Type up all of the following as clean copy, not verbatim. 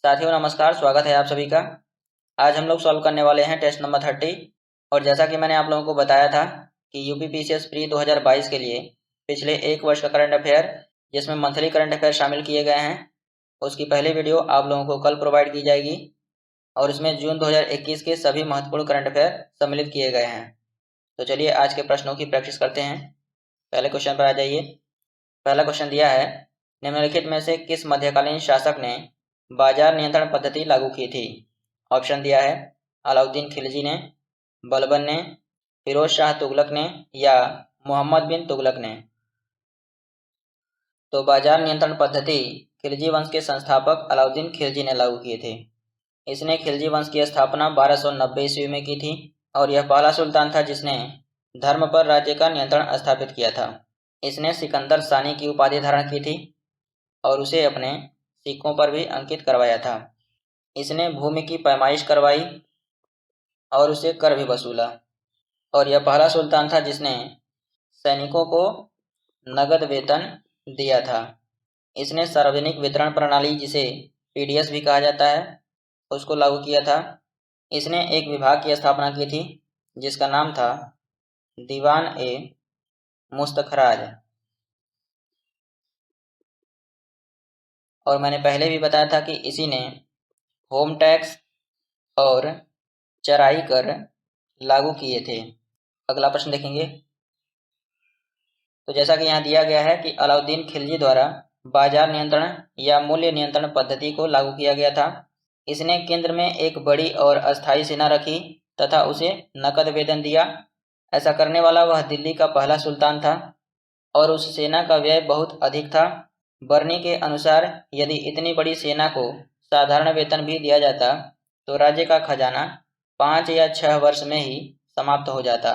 साथियों नमस्कार, स्वागत है आप सभी का। आज हम लोग सॉल्व करने वाले हैं टेस्ट नंबर 30। और जैसा कि मैंने आप लोगों को बताया था कि यूपी पीसीएस प्री 2022 के लिए पिछले एक वर्ष का करंट अफेयर, जिसमें मंथली करंट अफेयर शामिल किए गए हैं, उसकी पहली वीडियो आप लोगों को कल प्रोवाइड की जाएगी। और इसमें जून 2021 के सभी महत्वपूर्ण करंट अफेयर सम्मिलित किए गए हैं। तो चलिए आज के प्रश्नों की प्रैक्टिस करते हैं। पहले क्वेश्चन पर आ जाइए। पहला क्वेश्चन दिया है, निम्नलिखित में से किस मध्यकालीन शासक ने बाजार नियंत्रण पद्धति लागू की थी? ऑप्शन दिया है अलाउद्दीन खिलजी ने, बलबन ने, फिरोज शाह तुगलक ने या मोहम्मद बिन तुगलक ने। तो बाजार नियंत्रण पद्धति खिलजी वंश के संस्थापक अलाउद्दीन खिलजी ने लागू किए थे। इसने खिलजी वंश की स्थापना 1290 ईस्वी में की थी और यह पहला सुल्तान था जिसने धर्म पर राज्य का नियंत्रण स्थापित किया था। इसने सिकंदर सानी की उपाधि धारण की थी और उसे अपने सिक्कों पर भी अंकित करवाया था। इसने भूमि की पैमाइश करवाई और उसे कर भी वसूला। और यह पहला सुल्तान था जिसने सैनिकों को नगद वेतन दिया था। इसने सार्वजनिक वितरण प्रणाली, जिसे पीडीएस भी कहा जाता है, उसको लागू किया था। इसने एक विभाग की स्थापना की थी जिसका नाम था दीवान ए मुस्तखराज। और मैंने पहले भी बताया था कि इसी ने होम टैक्स और चराई कर लागू किए थे। अगला प्रश्न देखेंगे। तो जैसा कि यहाँ दिया गया है कि अलाउद्दीन खिलजी द्वारा बाजार नियंत्रण या मूल्य नियंत्रण पद्धति को लागू किया गया था। इसने केंद्र में एक बड़ी और अस्थायी सेना रखी तथा उसे नकद वेतन दिया। ऐसा करने वाला वह दिल्ली का पहला सुल्तान था और उस सेना का व्यय बहुत अधिक था। बर्नी के अनुसार यदि इतनी बड़ी सेना को साधारण वेतन भी दिया जाता तो राज्य का खजाना 5 या 6 वर्ष में ही समाप्त हो जाता।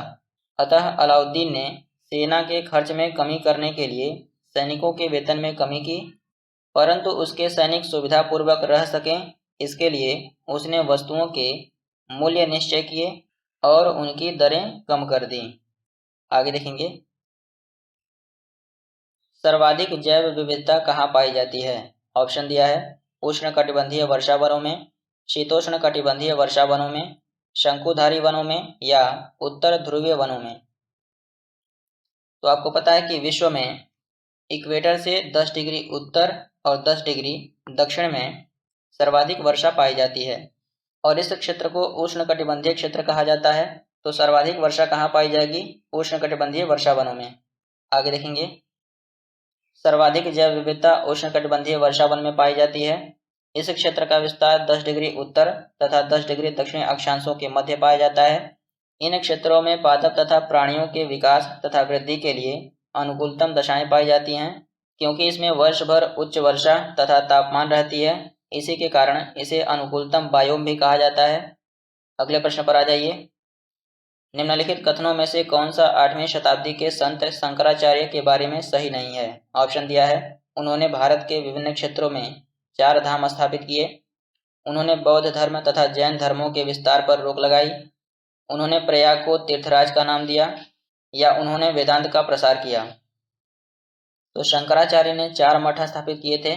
अतः अलाउद्दीन ने सेना के खर्च में कमी करने के लिए सैनिकों के वेतन में कमी की, परंतु उसके सैनिक सुविधापूर्वक रह सकें इसके लिए उसने वस्तुओं के मूल्य निश्चय किए और उनकी दरें कम कर दी। आगे देखेंगे। सर्वाधिक जैव विविधता कहाँ पाई जाती है? ऑप्शन दिया है उष्णकटिबंधीय वर्षा वनों में, शीतोष्ण कटिबंधीय वर्षा वनों में, शंकुधारी वनों में या उत्तर ध्रुवीय वनों में। तो आपको पता है कि विश्व में इक्वेटर से 10 डिग्री उत्तर और 10 डिग्री दक्षिण में सर्वाधिक वर्षा पाई जाती है और इस क्षेत्र को उष्णकटिबंधीय क्षेत्र कहा जाता है। तो सर्वाधिक वर्षा कहाँ पाई जाएगी? उष्णकटिबंधीय वर्षा वनों में। आगे देखेंगे। सर्वाधिक जैव विविधता उष्णकटिबंधीय वर्षा वन में पाई जाती है। इस क्षेत्र का विस्तार 10 डिग्री उत्तर तथा 10 डिग्री दक्षिण अक्षांशों के मध्य पाया जाता है। इन क्षेत्रों में पादप तथा प्राणियों के विकास तथा वृद्धि के लिए अनुकूलतम दशाएं पाई जाती हैं, क्योंकि इसमें वर्ष भर उच्च वर्षा तथा तापमान रहती है। इसी के कारण इसे अनुकूलतम बायोम भी कहा जाता है। अगले प्रश्न पर आ जाइए। निम्नलिखित कथनों में से कौन सा 8वीं शताब्दी के संत शंकराचार्य के बारे में सही नहीं है? ऑप्शन दिया है उन्होंने भारत के विभिन्न क्षेत्रों में 4 धाम स्थापित किए, उन्होंने बौद्ध धर्म तथा जैन धर्मों के विस्तार पर रोक लगाई, उन्होंने प्रयाग को तीर्थराज का नाम दिया या उन्होंने वेदांत का प्रसार किया। तो शंकराचार्य ने 4 मठ स्थापित किए थे,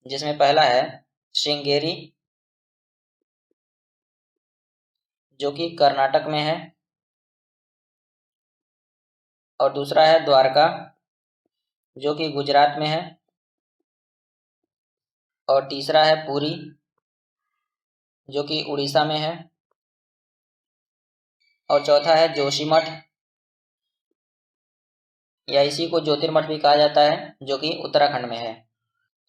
जिसमें पहला है श्रृंगेरी, जो कि कर्नाटक में है, और दूसरा है द्वारका, जो कि गुजरात में है, और तीसरा है पुरी, जो कि उड़ीसा में है, और चौथा है जोशीमठ, या इसी को ज्योतिर्मठ भी कहा जाता है, जो कि उत्तराखंड में है।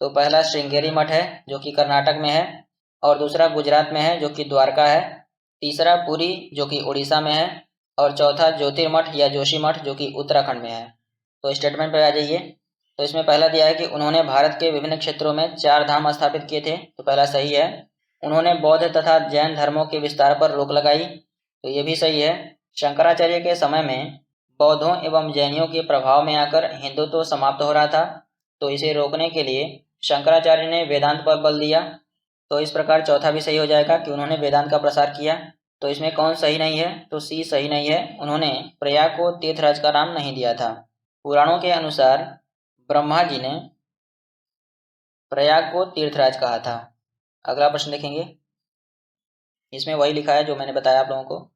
तो पहला श्रृंगेरी मठ है जो कि कर्नाटक में है, और दूसरा गुजरात में है जो कि द्वारका है, तीसरा पुरी जो कि उड़ीसा में है, और चौथा ज्योतिर्मठ या जोशीमठ जो कि उत्तराखंड में है। तो स्टेटमेंट पर आ जाइए। तो इसमें पहला दिया है कि उन्होंने भारत के विभिन्न क्षेत्रों में 4 धाम स्थापित किए थे, तो पहला सही है। उन्होंने बौद्ध तथा जैन धर्मों के विस्तार पर रोक लगाई, तो ये भी सही है। शंकराचार्य के समय में बौद्धों एवं जैनियों के प्रभाव में आकर हिंदुत्व तो समाप्त हो रहा था, तो इसे रोकने के लिए शंकराचार्य ने वेदांत पर बल दिया। तो इस प्रकार चौथा भी सही हो जाएगा कि उन्होंने वेदांत का प्रसार किया। तो इसमें कौन सही नहीं है? तो सी सही नहीं है, उन्होंने प्रयाग को तीर्थराज का नाम नहीं दिया था। पुराणों के अनुसार ब्रह्मा जी ने प्रयाग को तीर्थराज कहा था। अगला प्रश्न देखेंगे, इसमें वही लिखा है जो मैंने बताया आप लोगों को।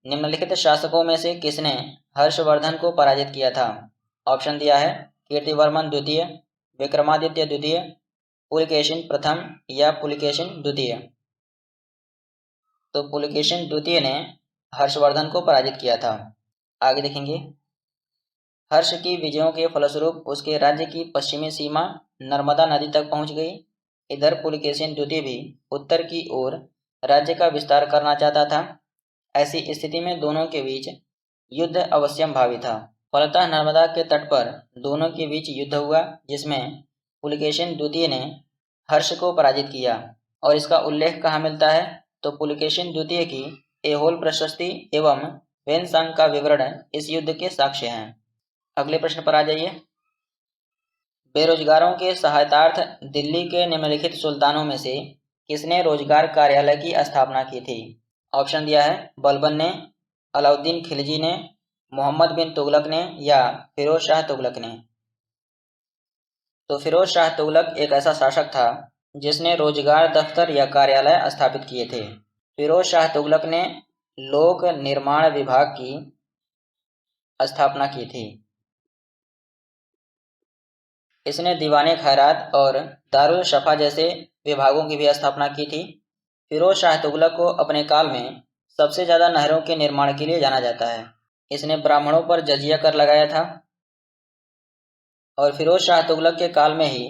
निम्नलिखित शासकों में से किसने हर्षवर्धन को पराजित किया था? ऑप्शन दिया है कीर्तिवर्मन द्वितीय, विक्रमादित्य द्वितीय, पुलकेशिन प्रथम या पुलकेशिन द्वितीय। तो पुलकेशिन द्वितीय ने हर्षवर्धन को पराजित किया था। आगे देखेंगे, हर्ष की विजयों के फलस्वरूप उसके राज्य की पश्चिमी सीमा नर्मदा नदी तक पहुंच गई। इधर पुलकेशिन द्वितीय भी उत्तर की ओर राज्य का विस्तार करना चाहता था। ऐसी स्थिति में दोनों के बीच युद्ध अवश्यम भावी था। फलतः नर्मदा के तट पर दोनों के बीच युद्ध हुआ, जिसमें पुलकेशिन द्वितीय ने हर्ष को पराजित किया। और इसका उल्लेख कहाँ मिलता है? तो पुलकेशिन द्वितीय की ऐहोल प्रशस्ति एवं वेनसांग का विवरण इस युद्ध के साक्ष्य हैं। अगले प्रश्न पर आ जाइए। बेरोजगारों के सहायतार्थ दिल्ली के निम्नलिखित सुल्तानों में से किसने रोजगार कार्यालय की स्थापना की थी? ऑप्शन दिया है बलबन ने, अलाउद्दीन खिलजी ने, मोहम्मद बिन तुगलक ने या फिरोज शाह तुगलक ने। तो फिरोज शाह तुगलक एक ऐसा शासक था जिसने रोजगार दफ्तर या कार्यालय स्थापित किए थे। फिरोज शाह तुगलक ने लोक निर्माण विभाग की स्थापना की थी। इसने दीवाने खैरात और दारुल शफा जैसे विभागों की भी स्थापना की थी। फिरोज शाह तुगलक को अपने काल में सबसे ज्यादा नहरों के निर्माण के लिए जाना जाता है। इसने ब्राह्मणों पर जजिया कर लगाया था। और फिरोज शाह तुगलक के काल में ही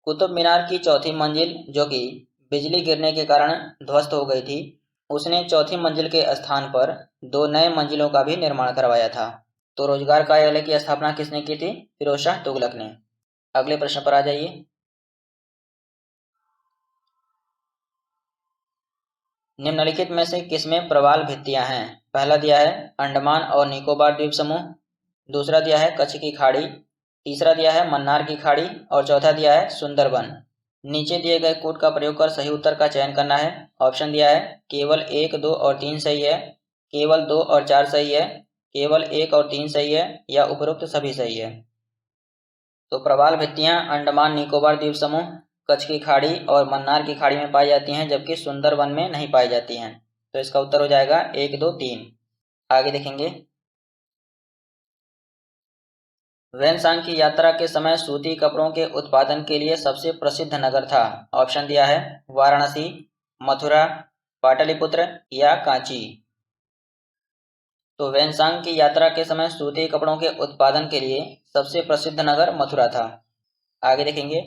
कुतुब मीनार की चौथी मंजिल, जो कि बिजली गिरने के कारण ध्वस्त हो गई थी, उसने चौथी मंजिल के स्थान पर 2 नए मंजिलों का भी निर्माण करवाया था। तो रोजगार कार्यालय की स्थापना किसने की थी? फिरोज शाह तुगलक ने। अगले प्रश्न पर आ जाइए। निम्नलिखित में से किसमें प्रवाल भित्तियां हैं? पहला दिया है अंडमान और निकोबार द्वीप समूह, दूसरा दिया है कच्छ की खाड़ी, तीसरा दिया है मन्नार की खाड़ी और चौथा दिया है सुंदरबन। नीचे दिए गए कोड का प्रयोग कर सही उत्तर का चयन करना है। ऑप्शन दिया है केवल 1, 2 और 3 सही है, केवल 2 और 4 सही है, केवल 1 और 3 सही है या उपरोक्त सभी सही है। तो प्रवाल भित्तियां अंडमान निकोबार द्वीप समूह, कच्छ की खाड़ी और मन्नार की खाड़ी में पाई जाती हैं, जबकि सुंदरबन में नहीं पाई जाती हैं। तो इसका उत्तर हो जाएगा 1, 2, 3। आगे देखेंगे, वेनसांग की यात्रा के समय सूती कपड़ों के उत्पादन के लिए सबसे प्रसिद्ध नगर था। ऑप्शन दिया है वाराणसी, मथुरा, पाटलिपुत्र या कांची। तो वेनसांग की यात्रा के समय सूती कपड़ों के उत्पादन के लिए सबसे प्रसिद्ध नगर मथुरा था। आगे देखेंगे,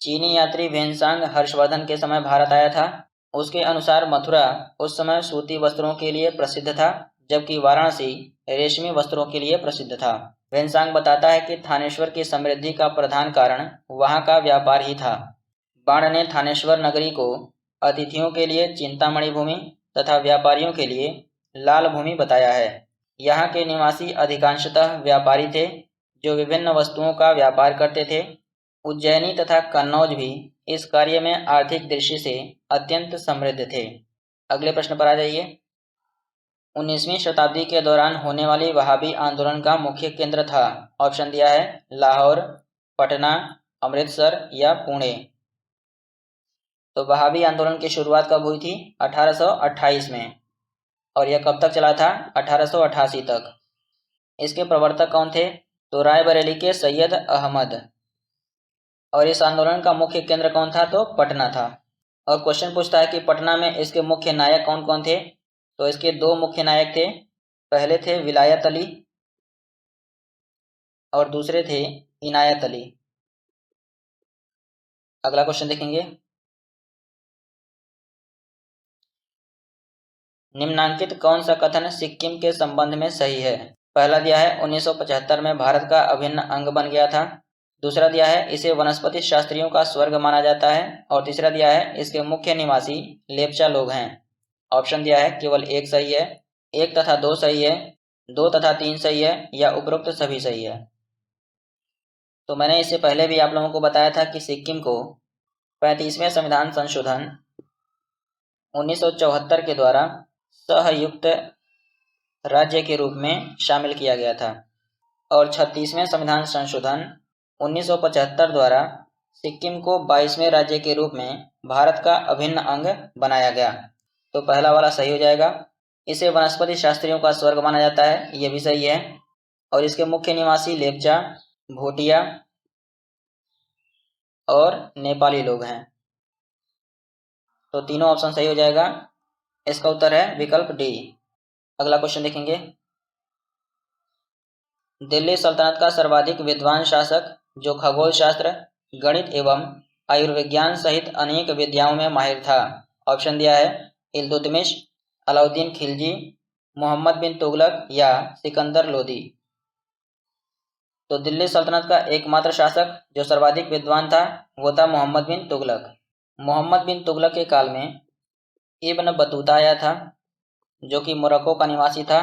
चीनी यात्री वेनसांग हर्षवर्धन के समय भारत आया था। उसके अनुसार मथुरा उस समय सूती वस्त्रों के लिए प्रसिद्ध था, जबकि वाराणसी रेशमी वस्त्रों के लिए प्रसिद्ध था। वेनसांग बताता है कि थानेश्वर की समृद्धि का प्रधान कारण वहां का व्यापार ही था। बाण ने थानेश्वर नगरी को अतिथियों के लिए चिंतामणि भूमि तथा व्यापारियों के लिए लाल भूमि बताया है। यहाँ के निवासी अधिकांशतः व्यापारी थे जो विभिन्न वस्तुओं का व्यापार करते थे। उज्जैनी तथा कन्नौज भी इस कार्य में आर्थिक दृष्टि से अत्यंत समृद्ध थे। अगले प्रश्न पर आ जाइए। 19वीं शताब्दी के दौरान होने वाली वहाबी आंदोलन का मुख्य केंद्र था। ऑप्शन दिया है लाहौर, पटना, अमृतसर या पुणे। तो वहाबी आंदोलन की शुरुआत कब हुई थी? 1828 में। और यह कब तक चला था? 1888 तक। इसके प्रवर्तक कौन थे? तो रायबरेली के सैयद अहमद। और इस आंदोलन का मुख्य केंद्र कौन था? तो पटना था। और क्वेश्चन पूछता है कि पटना में इसके मुख्य नायक कौन कौन थे? तो इसके 2 मुख्य नायक थे। पहले थे विलायत अली और दूसरे थे इनायत अली। अगला क्वेश्चन देखेंगे, निम्नांकित कौन सा कथन सिक्किम के संबंध में सही है? पहला दिया है 1975 में भारत का अभिन्न अंग बन गया था। दूसरा दिया है इसे वनस्पति शास्त्रियों का स्वर्ग माना जाता है। और तीसरा दिया है इसके मुख्य निवासी लेप्चा लोग हैं। ऑप्शन दिया है केवल 1 सही है, 1 तथा 2 सही है, 2 तथा 3 सही है या उपरोक्त सभी सही है। तो मैंने इससे पहले भी आप लोगों को बताया था कि सिक्किम को 35वें संविधान संशोधन 1974 के द्वारा सहयुक्त राज्य के रूप में शामिल किया गया था। और 36वें संविधान संशोधन 1975 द्वारा सिक्किम को 22वें राज्य के रूप में भारत का अभिन्न अंग बनाया गया। तो पहला वाला सही हो जाएगा। इसे वनस्पति शास्त्रियों का स्वर्ग माना जाता है, यह भी सही है। और इसके मुख्य निवासी लेप्चा, भूटिया और नेपाली लोग हैं। तो तीनों ऑप्शन सही हो जाएगा। इसका उत्तर है विकल्प डी। अगला क्वेश्चन देखेंगे। दिल्ली सल्तनत का सर्वाधिक विद्वान शासक जो खगोल शास्त्र, गणित एवं आयुर्विज्ञान सहित अनेक विद्याओं में माहिर था। ऑप्शन दिया है इल्तुतमिश, अलाउद्दीन खिलजी, मोहम्मद बिन तुगलक या सिकंदर लोदी। तो दिल्ली सल्तनत का एकमात्र शासक जो सर्वाधिक विद्वान था वो था मोहम्मद बिन तुगलक। मोहम्मद बिन तुगलक के काल में इब्न बतूता आया था जो कि मोरक्को का निवासी था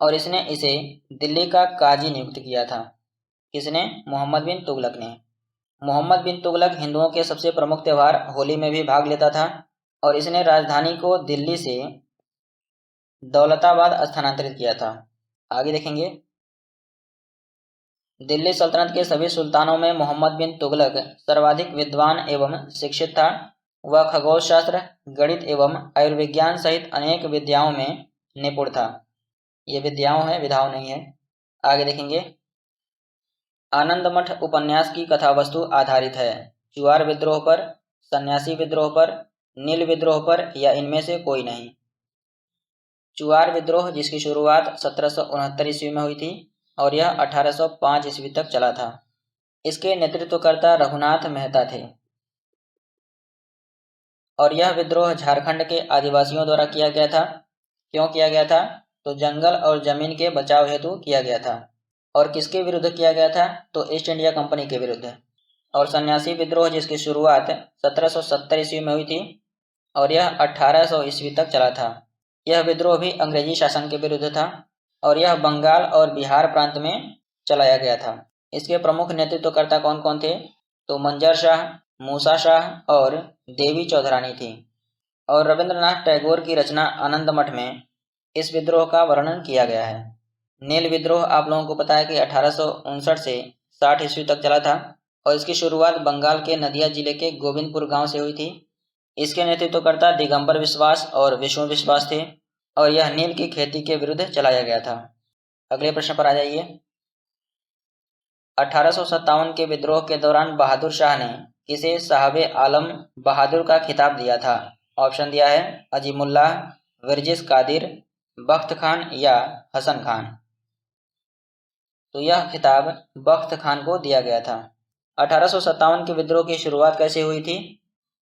और इसने इसे दिल्ली का काजी नियुक्त किया था। किसने? मोहम्मद बिन तुगलक ने। मोहम्मद बिन तुगलक हिंदुओं के सबसे प्रमुख त्यौहार होली में भी भाग लेता था और इसने राजधानी को दिल्ली से दौलताबाद स्थानांतरित किया था। आगे देखेंगे। दिल्ली सल्तनत के सभी सुल्तानों में मोहम्मद बिन तुगलक सर्वाधिक विद्वान एवं शिक्षित था। वह खगोल शास्त्र, गणित एवं आयुर्विज्ञान सहित अनेक विद्याओं में निपुण था। ये विद्याओं है, विधाओं नहीं है। आगे देखेंगे। आनंद मठ उपन्यास की कथा वस्तु आधारित है। चुआर विद्रोह पर, सन्यासी विद्रोह पर, नील विद्रोह पर या इनमें से कोई नहीं। चुआर विद्रोह जिसकी शुरुआत 1769 ईस्वी में हुई थी और यह 1805 ईस्वी तक चला था। इसके नेतृत्वकर्ता रघुनाथ मेहता थे और यह विद्रोह झारखंड के आदिवासियों द्वारा किया गया था। क्यों किया गया था? तो जंगल और जमीन के बचाव हेतु किया गया था। और किसके विरुद्ध किया गया था? तो ईस्ट इंडिया कंपनी के विरुद्ध। और सन्यासी विद्रोह जिसकी शुरुआत 1770 ईस्वी में हुई थी और यह 1800 ईस्वी तक चला था। यह विद्रोह भी अंग्रेजी शासन के विरुद्ध था और यह बंगाल और बिहार प्रांत में चलाया गया था। इसके प्रमुख नेतृत्वकर्ता कौन कौन थे? तो मंजर शाह, मूसा शाह और देवी चौधरानी थी। और रविंद्रनाथ टैगोर की रचना आनंद मठ में इस विद्रोह का वर्णन किया गया है। नील विद्रोह आप लोगों को पता है कि 1859 से 60 ईस्वी तक चला था और इसकी शुरुआत बंगाल के नदिया जिले के गोविंदपुर गांव से हुई थी। इसके नेतृत्वकर्ता दिगंबर विश्वास और विष्णु विश्वास थे और यह नील की खेती के विरुद्ध चलाया गया था। अगले प्रश्न पर आ जाइए। 1857 के विद्रोह के दौरान बहादुर शाह ने किसे साहबे आलम बहादुर का खिताब दिया था? ऑप्शन दिया है अजीमुल्लाह, वर्जिस कादिर, बख्त खान या हसन खान। तो यह खिताब बख्त खान को दिया गया था। 1857 के विद्रोह की शुरुआत कैसे हुई थी?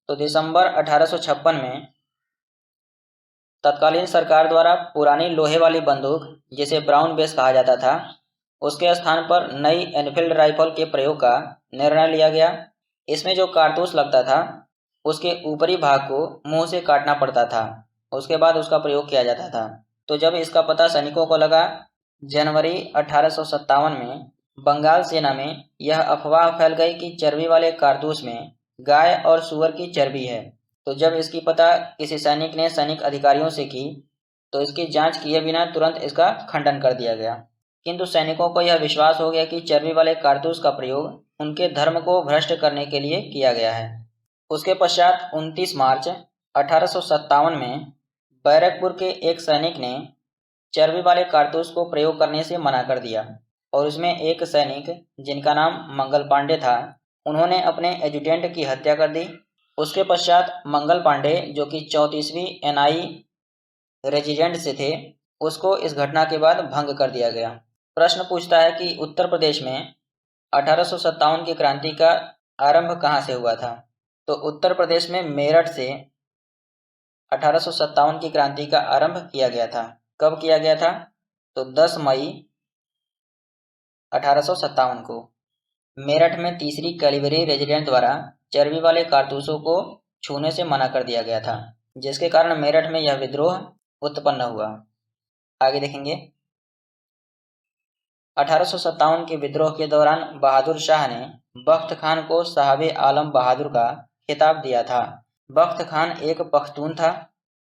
तो दिसंबर 1856 में तत्कालीन सरकार द्वारा पुरानी लोहे वाली बंदूक जिसे ब्राउन बेस कहा जाता था उसके स्थान पर नई एनफील्ड राइफल के प्रयोग का निर्णय लिया गया। इसमें जो कारतूस लगता था उसके ऊपरी भाग को मुंह से काटना पड़ता था, उसके बाद उसका प्रयोग किया जाता था। तो जब इसका पता सैनिकों को लगा जनवरी 1857 में बंगाल सेना में यह अफवाह फैल गई कि चर्बी वाले कारतूस में गाय और सूअर की चर्बी है। तो जब इसकी पता किसी सैनिक ने सैनिक अधिकारियों से की तो इसकी जांच किए बिना तुरंत इसका खंडन कर दिया गया। किंतु सैनिकों को यह विश्वास हो गया कि चर्बी वाले कारतूस का प्रयोग उनके धर्म को भ्रष्ट करने के लिए किया गया है। उसके पश्चात 29 मार्च 1857 में बैरकपुर के एक सैनिक ने चर्बी वाले कारतूस को प्रयोग करने से मना कर दिया और उसमें एक सैनिक जिनका नाम मंगल पांडे था उन्होंने अपने एजुटेंट की हत्या कर दी। उसके पश्चात मंगल पांडे जो कि 34वीं NI रेजिडेंट से थे उसको इस घटना के बाद भंग कर दिया गया। प्रश्न पूछता है कि उत्तर प्रदेश में 1857 की क्रांति का आरंभ कहाँ से हुआ था? तो उत्तर प्रदेश में मेरठ से 1857 की क्रांति का आरंभ किया गया था। कब किया गया था? तो 10 मई 1857 को मेरठ में तीसरी कैलिवरी रेजिडेंट द्वारा चर्बी वाले कारतूसों को छूने से मना कर दिया गया था, जिसके कारण मेरठ में यह विद्रोह उत्पन्न हुआ। आगे देखेंगे। 1857 के विद्रोह के दौरान बहादुर शाह ने बख्त खान को साहबे आलम बहादुर का खिताब दिया था। बख्त खान एक पख्तून था।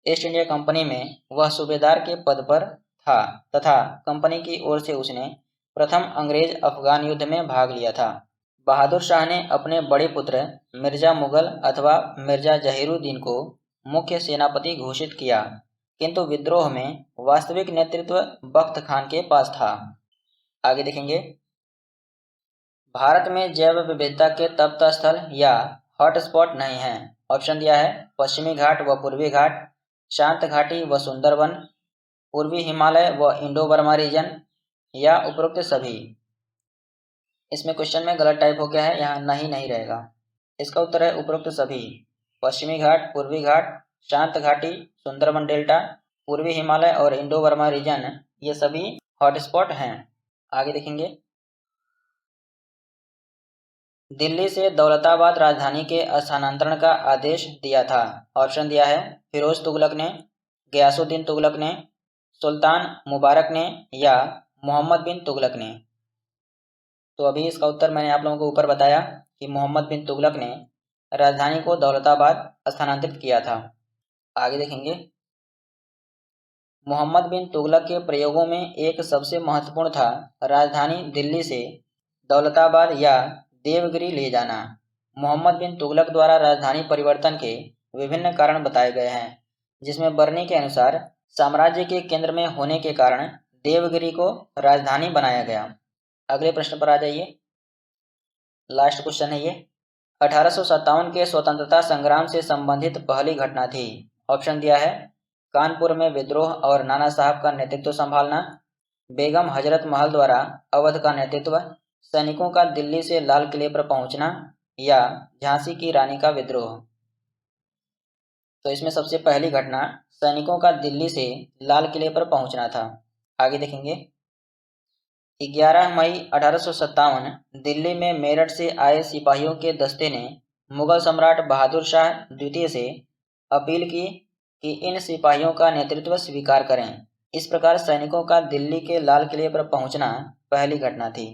ईस्ट इंडिया कंपनी में वह सूबेदार के पद पर था तथा कंपनी की ओर से उसने प्रथम अंग्रेज अफगान युद्ध में भाग लिया था। बहादुर शाह ने अपने बड़े पुत्र मिर्जा मुगल अथवा मिर्जा जहीरुद्दीन को मुख्य सेनापति घोषित किया, किंतु विद्रोह में वास्तविक नेतृत्व बख्त खान के पास था। आगे देखेंगे, भारत में जैव विविधता के तप्त स्थल या हॉटस्पॉट नहीं है। ऑप्शन दिया है पश्चिमी घाट व पूर्वी घाट, शांत घाटी व सुंदरवन, पूर्वी हिमालय व इंडो बर्मा रीजन, या उपरोक्त सभी। इसमें क्वेश्चन में गलत टाइप हो गया है, यहाँ नहीं रहेगा। इसका उत्तर है उपरोक्त सभी। पश्चिमी घाट, पूर्वी घाट, शांत घाटी, सुंदरबन डेल्टा, पूर्वी हिमालय और इंडो बर्मा रीजन, ये सभी हॉटस्पॉट हैं। आगे देखेंगे, दिल्ली से दौलताबाद राजधानी के स्थानांतरण का आदेश दिया था। ऑप्शन दिया है फिरोज तुगलक ने, गयासुद्दीन तुगलक ने, सुल्तान मुबारक ने, या मोहम्मद बिन तुगलक ने। तो अभी इसका उत्तर मैंने आप लोगों को ऊपर बताया कि मोहम्मद बिन तुगलक ने राजधानी को दौलताबाद स्थानांतरित किया था। आगे देखेंगे, मोहम्मद बिन तुगलक के प्रयोगों में एक सबसे महत्वपूर्ण था राजधानी दिल्ली से दौलताबाद या देवगिरी ले जाना। मोहम्मद बिन तुगलक द्वारा राजधानी परिवर्तन के विभिन्न कारण बताए गए हैं, जिसमें बर्नी के अनुसार साम्राज्य के केंद्र में होने के कारण देवगिरी को राजधानी बनाया गया। अगले प्रश्न पर आ जाइए, लास्ट क्वेश्चन है ये। 1857 के स्वतंत्रता संग्राम से संबंधित पहली घटना थी। ऑप्शन दिया है कानपुर में विद्रोह और नाना साहब का नेतृत्व संभालना, बेगम हजरत महल द्वारा अवध का नेतृत्व, सैनिकों का दिल्ली से लाल किले पर पहुंचना, या झांसी की रानी का विद्रोह। तो इसमें सबसे पहली घटना सैनिकों का दिल्ली से लाल किले पर पहुंचना था। आगे देखेंगे, 11 मई 1857 दिल्ली में मेरठ से आए सिपाहियों के दस्ते ने मुगल सम्राट बहादुर शाह द्वितीय से अपील की कि इन सिपाहियों का नेतृत्व स्वीकार करें। इस प्रकार सैनिकों का दिल्ली के लाल किले पर पहुंचना पहली घटना थी।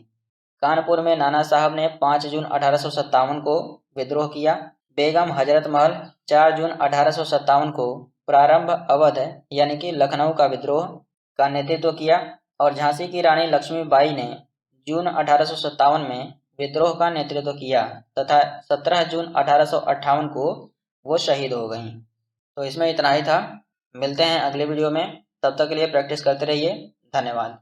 कानपुर में नाना साहब ने 5 जून 1857 को विद्रोह किया। बेगम हजरत महल 4 जून 1857 को प्रारंभ अवध यानी कि लखनऊ का विद्रोह का नेतृत्व किया, और झांसी की रानी लक्ष्मीबाई ने जून 1857 में विद्रोह का नेतृत्व किया तथा 17 जून 1858 को वो शहीद हो गईं। तो इसमें इतना ही था। मिलते हैं अगले वीडियो में, तब तक के लिए प्रैक्टिस करते रहिए। धन्यवाद।